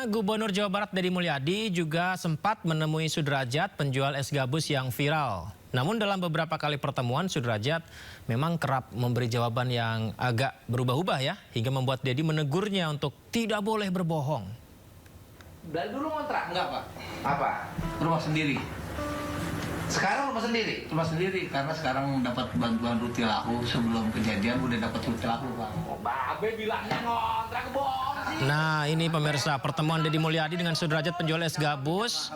Gubernur Jawa Barat Deddy Mulyadi juga sempat menemui Sudrajat, penjual es gabus yang viral. Namun dalam beberapa kali pertemuan, Sudrajat memang kerap memberi jawaban yang agak berubah-ubah ya, hingga membuat Deddy menegurnya untuk tidak boleh berbohong. Dari dulu ngontrak? Enggak, Pak. Apa? Rumah sendiri. Sekarang rumah sendiri? Rumah sendiri, karena sekarang dapat bantuan Rutilahu. Sebelum kejadian udah dapat Rutilahu, Pak. Oh, Babe bilangnya ngontrak, bohong sih. Nah, ini pemirsa, pertemuan Deddy Mulyadi dengan Sudrajat, penjual es gabus.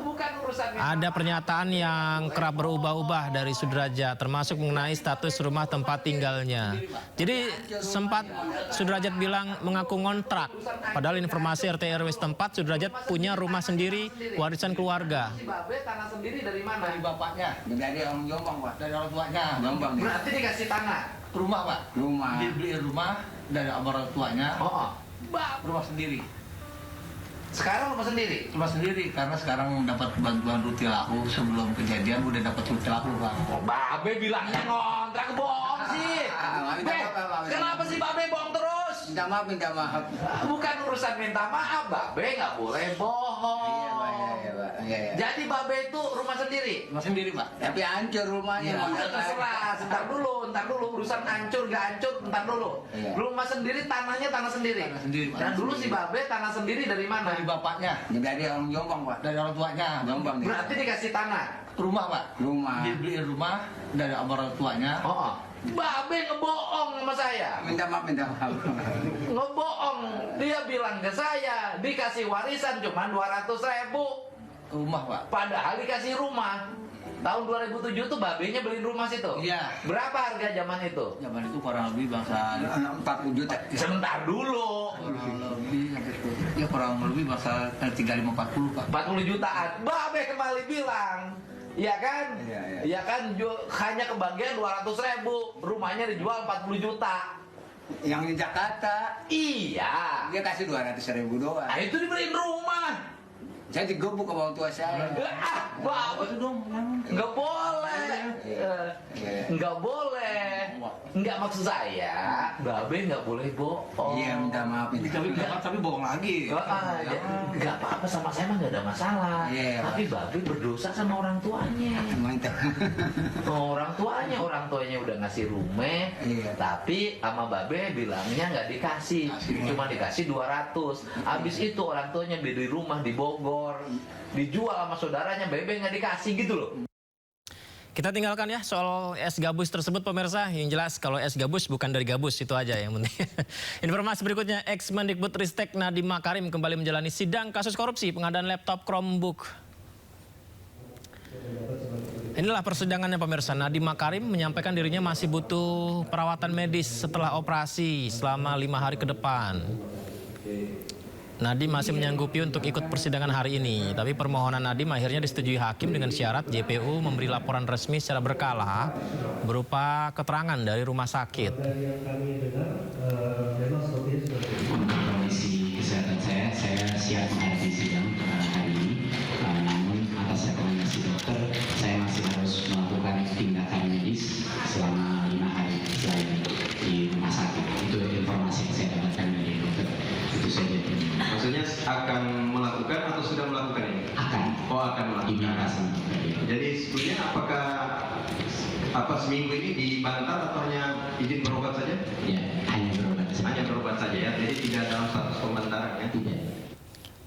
Bukan urusan Ada pernyataan yang kerap berubah-ubah dari Sudrajat, termasuk mengenai status rumah tempat tinggalnya. Jadi sempat Sudrajat bilang mengaku ngontrak, padahal informasi RT RW setempat Sudrajat punya rumah sendiri, warisan keluarga. Si Babe tanah sendiri dari mana? Dari bapaknya. Dari orang Jombang, Pak. Dari orang tuanya. Jombang. Berarti dikasih tanah? Rumah, Pak. Rumah. Dibeliin rumah dari orang tuanya. Oh. Rumah sendiri. Sekarang rumah sendiri? Rumah sendiri, karena sekarang dapat bantuan Rutilahu. Sebelum kejadian udah dapat Rutilahu, Pak. Oh, Babe bilangnya ngontrak, bohong sih. Kenapa sih Babe bohong terus? Minta maaf, minta maaf. Bukan urusan minta maaf, Babe nggak boleh bohong. Iya, Pak. Iya, Pak. Iya, iya. Jadi Babe itu rumah sendiri? Rumah sendiri, Pak. Tapi hancur rumahnya. Iya. Udah terserah, ntar dulu, urusan hancur gak hancur, ntar dulu. Iya. Rumah sendiri, tanahnya tanah sendiri. Tanah sendiri, Pak. Dan dulu si Babe tanah sendiri dari mana? Dari bapaknya. Dari orang Jombang, Pak. Dari orang tuanya. Jombang. nih. Berarti dikasih tanah. Rumah, Pak. Rumah. Dibeliin rumah dari orang tuanya. Oh. Babe ngebohong sama saya. Minta maaf, minta maaf. Ngebohong. Dia bilang ke saya dikasih warisan cuma 200.000. Rumah, Pak. Padahal dikasih rumah. Tahun 2007 tuh babenya beliin rumah situ. Iya. Berapa harga zaman itu? Zaman itu kurang lebih bangsa 40 juta. Sebentar dulu. kurang lebih ya kurang lebih bangsa 35-40, Pak. 40 jutaan. Babe kembali bilang, iya kan? Iya, iya. Iya kan, hanya kebagian 200.000. Rumahnya dijual 40 juta. Yang di Jakarta, Iya. dia kasih 200.000 doang. Nah itu dibeliin rumah. Saya digebuk ke orang tua saya. Babe dong, nggak boleh. Iya. Nggak boleh. Nggak, maksud saya, Babe nggak boleh bohong. Iya, minta maaf. Minta maaf. tapi bohong lagi. Nggak apa-apa, sama saya mah nggak ada masalah. Iya, Tapi Babe berdosa sama orang tuanya. Mantap. orang tuanya udah ngasih rumah. Iya. Tapi sama Babe bilangnya nggak dikasih, cuma dikasih 200. Abis itu orang tuanya beli rumah di Bogor, dijual sama saudaranya, Babe nggak dikasih gitu loh. Kita tinggalkan ya soal es gabus tersebut pemirsa. Yang jelas kalau es gabus bukan dari gabus, itu aja yang penting. Informasi berikutnya, Ex-Mendikbudristek Nadiem Makarim kembali menjalani sidang kasus korupsi pengadaan laptop Chromebook. Inilah persidangannya pemirsa. Nadiem Makarim menyampaikan dirinya masih butuh perawatan medis setelah operasi selama 5 hari ke depan. Nadiem masih menyanggupi untuk ikut persidangan hari ini, tapi permohonan Nadiem akhirnya disetujui hakim dengan syarat JPU memberi laporan resmi secara berkala berupa keterangan dari rumah sakit. Kondisi kesehatan saya siap menghadapi sidang hari ini. Namun atas rekomendasi dokter, saya masih harus melakukan tindakan medis selama 5 hari di rumah sakit. Itu informasi yang saya dapatkan dari dokter. Itu saja. Maksudnya akan melakukan atau sudah melakukan ini? Akan melakukan. Jadi sebetulnya apakah seminggu ini dibantah atau hanya izin berobat saja? Ya, hanya berobat saja. Hanya berobat saja ya, jadi tidak dalam status pembantaran ya? Tidak.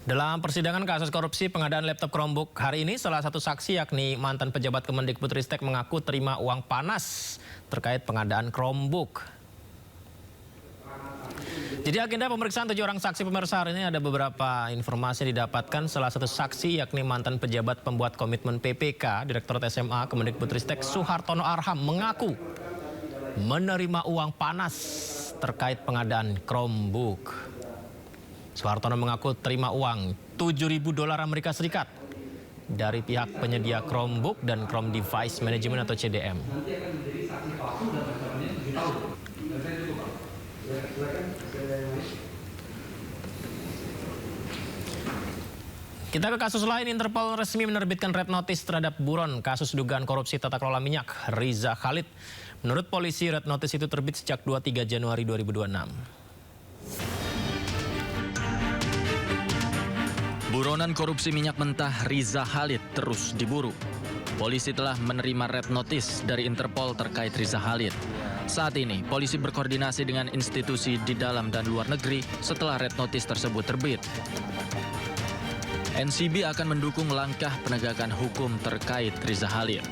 Dalam persidangan kasus korupsi pengadaan laptop Chromebook hari ini, salah satu saksi yakni mantan pejabat Kemendikbudristek mengaku terima uang panas terkait pengadaan Chromebook. Jadi agenda pemeriksaan 7 orang saksi pemirsa hari ini ada beberapa informasi yang didapatkan. Salah satu saksi yakni mantan pejabat pembuat komitmen PPK, Direktorat SMA Kemendikbudristek Suhartono Arham mengaku menerima uang panas terkait pengadaan Chromebook. Suhartono mengaku terima uang $7.000 Amerika Serikat dari pihak penyedia Chromebook dan Chrome Device Management atau CDM. Kita ke kasus lain. Interpol resmi menerbitkan red notice terhadap buron kasus dugaan korupsi tata kelola minyak Riza Khalid. Menurut polisi, red notice itu terbit sejak 23 Januari 2026. Buronan korupsi minyak mentah Riza Khalid terus diburu. Polisi telah menerima red notice dari Interpol terkait Riza Khalid. Saat ini, polisi berkoordinasi dengan institusi di dalam dan luar negeri setelah red notice tersebut terbit. NCB akan mendukung langkah penegakan hukum terkait Riza Khalid.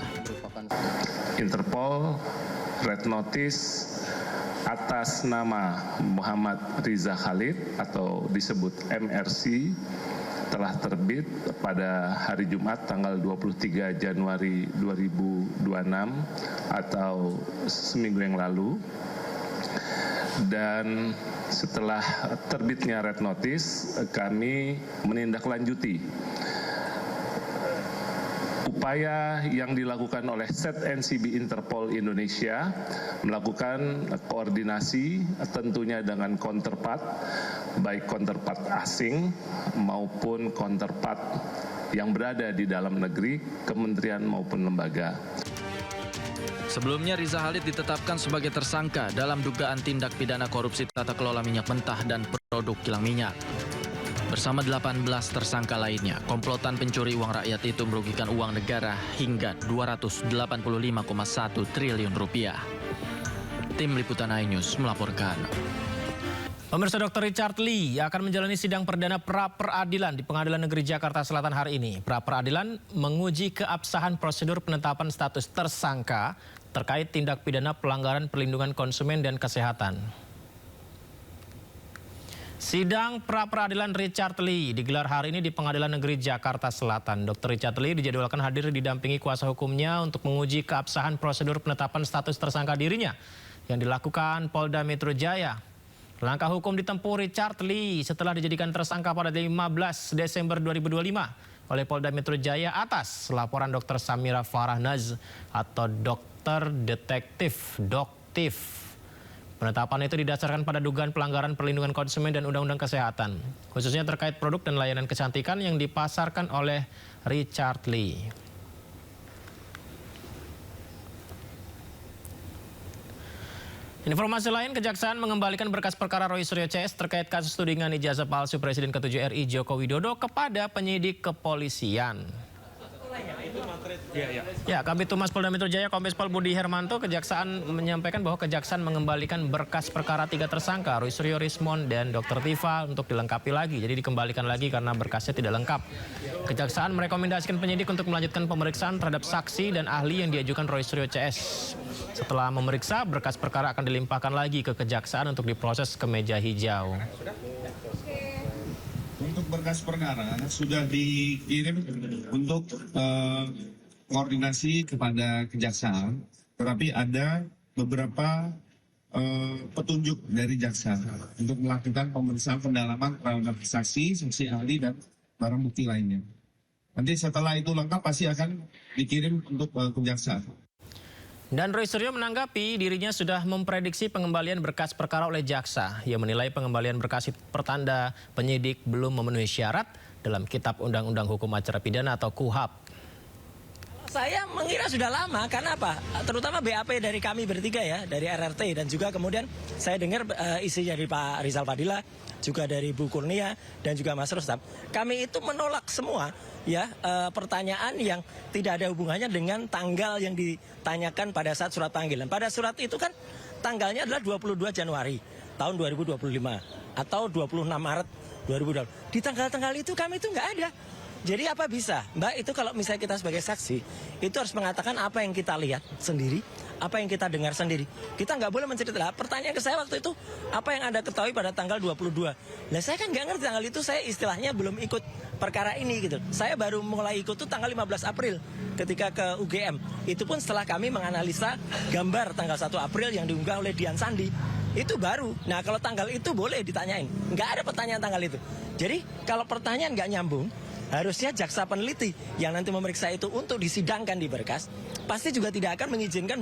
Interpol red notice atas nama Muhammad Riza Khalid atau disebut MRC telah terbit pada hari Jumat tanggal 23 Januari 2026 atau seminggu yang lalu. Dan setelah terbitnya red notice, kami menindaklanjuti upaya yang dilakukan oleh Set NCB Interpol Indonesia melakukan koordinasi tentunya dengan counterpart, baik counterpart asing maupun counterpart yang berada di dalam negeri, kementerian maupun lembaga. Sebelumnya Riza Khalid ditetapkan sebagai tersangka dalam dugaan tindak pidana korupsi tata kelola minyak mentah dan produk kilang minyak. Bersama 18 tersangka lainnya, komplotan pencuri uang rakyat itu merugikan uang negara hingga 285,1 triliun rupiah. Tim Liputan iNews melaporkan. Pemirsa, Dr. Richard Lee akan menjalani sidang perdana pra-peradilan di Pengadilan Negeri Jakarta Selatan hari ini. Pra-peradilan menguji keabsahan prosedur penetapan status tersangka terkait tindak pidana pelanggaran perlindungan konsumen dan kesehatan. Sidang pra-peradilan Richard Lee digelar hari ini di Pengadilan Negeri Jakarta Selatan. Dr. Richard Lee dijadwalkan hadir didampingi kuasa hukumnya untuk menguji keabsahan prosedur penetapan status tersangka dirinya yang dilakukan Polda Metro Jaya. Langkah hukum ditempuh Richard Lee setelah dijadikan tersangka pada 15 Desember 2025 oleh Polda Metro Jaya atas laporan Dr. Samira Farahnaz atau Dokter Detektif Doktif. Penetapan itu didasarkan pada dugaan pelanggaran perlindungan konsumen dan Undang-Undang Kesehatan, khususnya terkait produk dan layanan kecantikan yang dipasarkan oleh Richard Lee. Informasi lain, Kejaksaan mengembalikan berkas perkara Roy Suryo CS terkait kasus tudingan ijazah palsu Presiden ke-7 RI Joko Widodo kepada penyidik kepolisian. Ya, Kabid Humas Polda Metro Jaya Kombes Pol Budi Hermanto, Kejaksaan menyampaikan bahwa Kejaksaan mengembalikan berkas perkara 3 tersangka, Roy Suryo, Rismond, dan Dr. Tifa untuk dilengkapi lagi. Jadi dikembalikan lagi karena berkasnya tidak lengkap. Kejaksaan merekomendasikan penyidik untuk melanjutkan pemeriksaan terhadap saksi dan ahli yang diajukan Roy Suryo CS. Setelah memeriksa, berkas perkara akan dilimpahkan lagi ke Kejaksaan untuk diproses ke meja hijau. Untuk berkas perkara sudah dikirim untuk koordinasi kepada Kejaksaan, tetapi ada beberapa petunjuk dari jaksa untuk melakukan pemeriksaan pendalaman terhadap saksi, saksi ahli, dan barang bukti lainnya. Nanti setelah itu lengkap pasti akan dikirim untuk Kejaksaan. Dan Roy Suryo menanggapi dirinya sudah memprediksi pengembalian berkas perkara oleh jaksa. Ia menilai pengembalian berkas pertanda penyidik belum memenuhi syarat dalam Kitab Undang-Undang Hukum Acara Pidana atau KUHAP. Saya mengira sudah lama, karena apa? Terutama BAP dari kami bertiga ya, dari RRT, dan juga kemudian saya dengar isi dari Pak Rizal Fadila, juga dari Bu Kurnia, dan juga Mas Rustam. Kami itu menolak semua ya pertanyaan yang tidak ada hubungannya dengan tanggal yang ditanyakan pada saat surat panggilan. Pada surat itu kan tanggalnya adalah 22 Januari tahun 2025 atau 26 Maret 2020. Di tanggal-tanggal itu kami itu nggak ada. Jadi apa bisa? Mbak, itu kalau misalnya kita sebagai saksi, itu harus mengatakan apa yang kita lihat sendiri, apa yang kita dengar sendiri. Kita nggak boleh menceritakan. Pertanyaan ke saya waktu itu, apa yang Anda ketahui pada tanggal 22? Nah, saya kan nggak ngerti tanggal itu, saya istilahnya belum ikut perkara ini gitu. Saya baru mulai ikut tuh tanggal 15 April ketika ke UGM. Itu pun setelah kami menganalisa gambar tanggal 1 April yang diunggah oleh Dian Sandi. Itu baru. Nah, kalau tanggal itu boleh ditanyain. Nggak ada pertanyaan tanggal itu. Jadi, kalau pertanyaan nggak nyambung, harusnya jaksa peneliti yang nanti memeriksa itu untuk disidangkan di berkas, pasti juga tidak akan mengizinkan